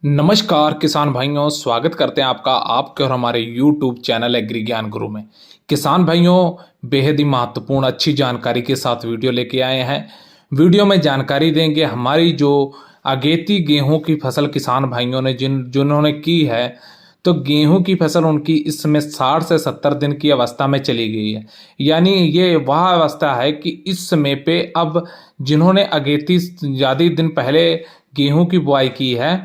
नमस्कार किसान भाइयों, स्वागत करते हैं आपका आपके और हमारे YouTube चैनल एग्री ज्ञान गुरु में। किसान भाइयों, बेहद ही महत्वपूर्ण अच्छी जानकारी के साथ वीडियो लेके आए हैं। वीडियो में जानकारी देंगे हमारी जो अगेती गेहूं की फसल किसान भाइयों ने जिन्होंने की है, तो गेहूं की फसल उनकी इस समय 60 से 70 दिन की अवस्था में चली गई है। यानी ये वह अवस्था है कि इस समय पे अब जिन्होंने अगेती ज़्यादा दिन पहले गेहूं की बुआई की है,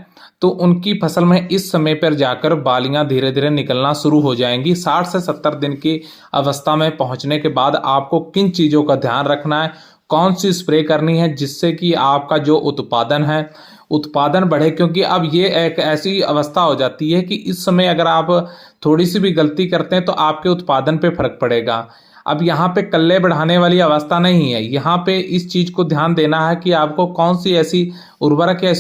तो उनकी फसल में इस समय पर जाकर बालियां धीरे धीरे निकलना शुरू हो जाएंगी। 60 से 70 दिन की अवस्था में पहुंचने के बाद आपको किन चीज़ों का ध्यान रखना है, कौन सी स्प्रे करनी है जिससे कि आपका जो उत्पादन बढ़े। क्योंकि अब ये एक ऐसी अवस्था हो जाती है कि इस समय अगर आप थोड़ी सी भी गलती करते हैं तो आपके उत्पादन पे फर्क पड़ेगा। अब यहाँ पे कल्ले बढ़ाने वाली अवस्था नहीं है। यहाँ पे इस चीज़ को ध्यान देना है कि आपको कौन सी ऐसी उर्वरक या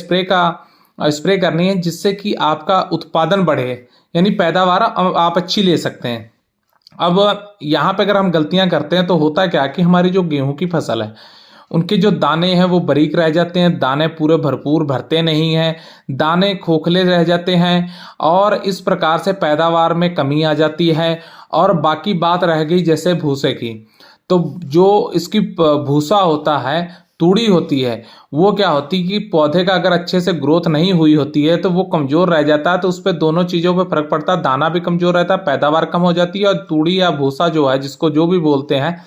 स्प्रे करनी है जिससे कि आपका उत्पादन बढ़े, यानी पैदावार आप अच्छी ले सकते हैं। अब यहाँ पे अगर हम गलतियां करते हैं तो होता क्या कि हमारी जो गेहूं की फसल है उनके जो दाने हैं वो बारीक रह जाते हैं, दाने पूरे भरपूर भरते नहीं हैं, दाने खोखले रह जाते हैं और इस प्रकार से पैदावार में कमी आ जाती है। और बाकी बात रह गई जैसे भूसे की, तो जो इसकी भूसा होता है, तूड़ी होती है, वो क्या होती कि पौधे का अगर अच्छे से ग्रोथ नहीं हुई होती है तो वो कमजोर रह जाता है। तो उस पर दोनों चीज़ों पे फर्क पड़ता है, दाना भी कमजोर रहता है, पैदावार कम हो जाती है और तूड़ी या भूसा जो है जिसको जो भी बोलते हैं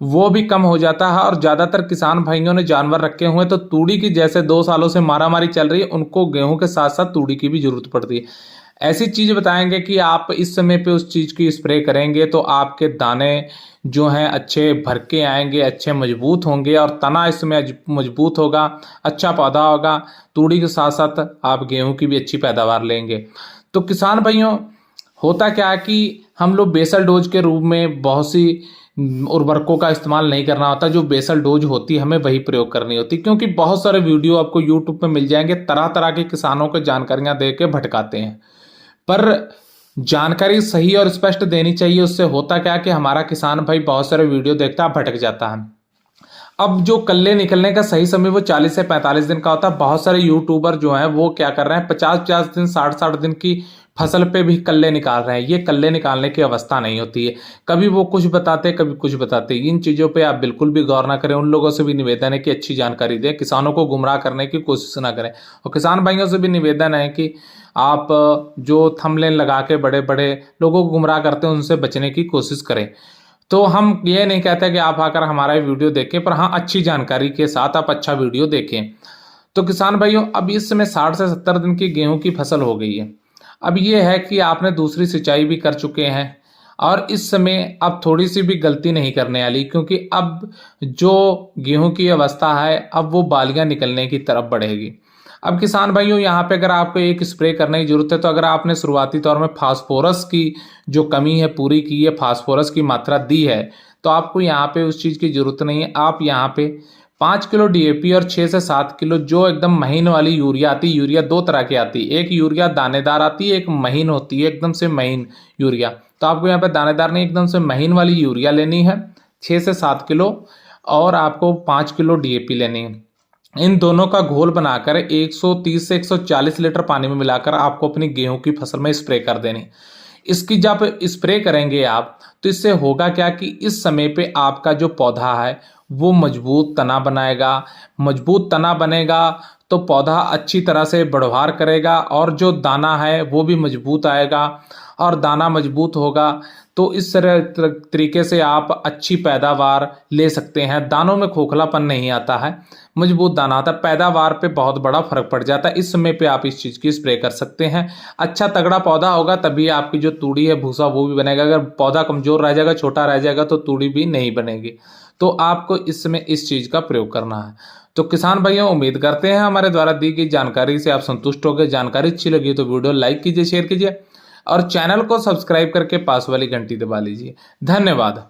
वो भी कम हो जाता है। और ज़्यादातर किसान भाइयों ने जानवर रखे हुए हैं तो तूड़ी की जैसे 2 सालों से मारामारी चल रही है, उनको गेहूं के साथ साथ तूड़ी की भी जरूरत पड़ती है। ऐसी चीज़ बताएंगे कि आप इस समय पे उस चीज़ की स्प्रे करेंगे तो आपके दाने जो हैं अच्छे भर के आएंगे, अच्छे मजबूत होंगे और तना इसमें मजबूत होगा, अच्छा पौधा होगा। तूड़ी के साथ साथ आप गेहूं की भी अच्छी पैदावार लेंगे। तो किसान भाइयों, होता क्या है कि हम लोग बेसल डोज के रूप में बहुत सी उर्वरकों का इस्तेमाल नहीं करना होता। जो बेसल डोज होती है हमें वही प्रयोग करनी होती, क्योंकि बहुत सारे वीडियो आपको यूट्यूब पे मिल जाएंगे, तरह तरह के किसानों को जानकारियां दे के भटकाते हैं। पर जानकारी सही और स्पष्ट देनी चाहिए। उससे होता क्या कि हमारा किसान भाई बहुत सारे वीडियो देखता है, भटक जाता है। अब जो कल्ले निकलने का सही समय वो 40 से 45 दिन का होता है। बहुत सारे यूट्यूबर जो हैं वो क्या कर रहे हैं, 50-50 दिन 60-60 दिन की फसल पे भी कल्ले निकाल रहे हैं। ये कल्ले निकालने की अवस्था नहीं होती है। कभी वो कुछ बताते, कभी कुछ बताते। इन चीज़ों पे आप बिल्कुल भी गौर ना करें। उन लोगों से भी निवेदन है कि अच्छी जानकारी दें, किसानों को गुमराह करने की कोशिश ना करें। और किसान भाइयों से भी निवेदन है कि आप जो थंबनेल लगा के बड़े बड़े लोगों को गुमराह करते हैं उनसे बचने की कोशिश करें। तो हम ये नहीं कहते कि आप आकर हमारा वीडियो देखें, पर हाँ अच्छी जानकारी के साथ आप अच्छा वीडियो देखें। तो किसान भाइयों, अब इस समय 60 से 70 दिन की गेहूं की फसल हो गई है। अब ये है कि आपने दूसरी सिंचाई भी कर चुके हैं और इस समय अब थोड़ी सी भी गलती नहीं करने वाली, क्योंकि अब जो गेहूं की अवस्था है अब वो बालियां निकलने की तरफ बढ़ेगी। अब किसान भाइयों, यहाँ पे अगर आपको एक स्प्रे करने की जरूरत है तो अगर आपने शुरुआती तौर में फास्फोरस की जो कमी है पूरी की है, फास्फोरस की मात्रा दी है, तो आपको यहाँ पे उस चीज़ की जरूरत नहीं है। आप यहाँ पे 5 किलो डीएपी और 6 से 7 किलो जो एकदम महीन वाली यूरिया आती है। यूरिया 2 तरह की आती है, एक यूरिया दानेदार आती है, एक महीन होती है, एकदम से महीन यूरिया। तो आपको यहाँ पे दानेदार नहीं, एकदम से महीन वाली यूरिया लेनी है 6 से 7 किलो, और आपको 5 किलो डीएपी लेनी है। इन दोनों का घोल बनाकर 130 से 140 लीटर पानी में मिलाकर आपको अपनी गेहूं की फसल में स्प्रे कर देनी। इसकी जब स्प्रे करेंगे आप, तो इससे होगा क्या कि इस समय पे आपका जो पौधा है वो मजबूत तना बनाएगा। मजबूत तना बनेगा तो पौधा अच्छी तरह से बढ़वार करेगा और जो दाना है वो भी मजबूत आएगा। और दाना मजबूत होगा तो इस तरह तरीके से आप अच्छी पैदावार ले सकते हैं। दानों में खोखलापन नहीं आता है, मजबूत दाना आता है, पैदावार पे बहुत बड़ा फर्क पड़ जाता है। इस समय पे आप इस चीज़ की स्प्रे कर सकते हैं। अच्छा तगड़ा पौधा होगा तभी आपकी जो तूड़ी है भूसा वो भी बनेगा। अगर पौधा कमजोर रह जाएगा, छोटा रह जाएगा, तो तूड़ी भी नहीं बनेगी। तो आपको इस समय इस चीज़ का प्रयोग करना है। तो किसान भाइयों, उम्मीद करते हैं हमारे द्वारा दी गई जानकारी से आप संतुष्ट हो गए। जानकारी अच्छी लगी तो वीडियो लाइक कीजिए, शेयर कीजिए और चैनल को सब्सक्राइब करके पास वाली घंटी दबा लीजिए। धन्यवाद।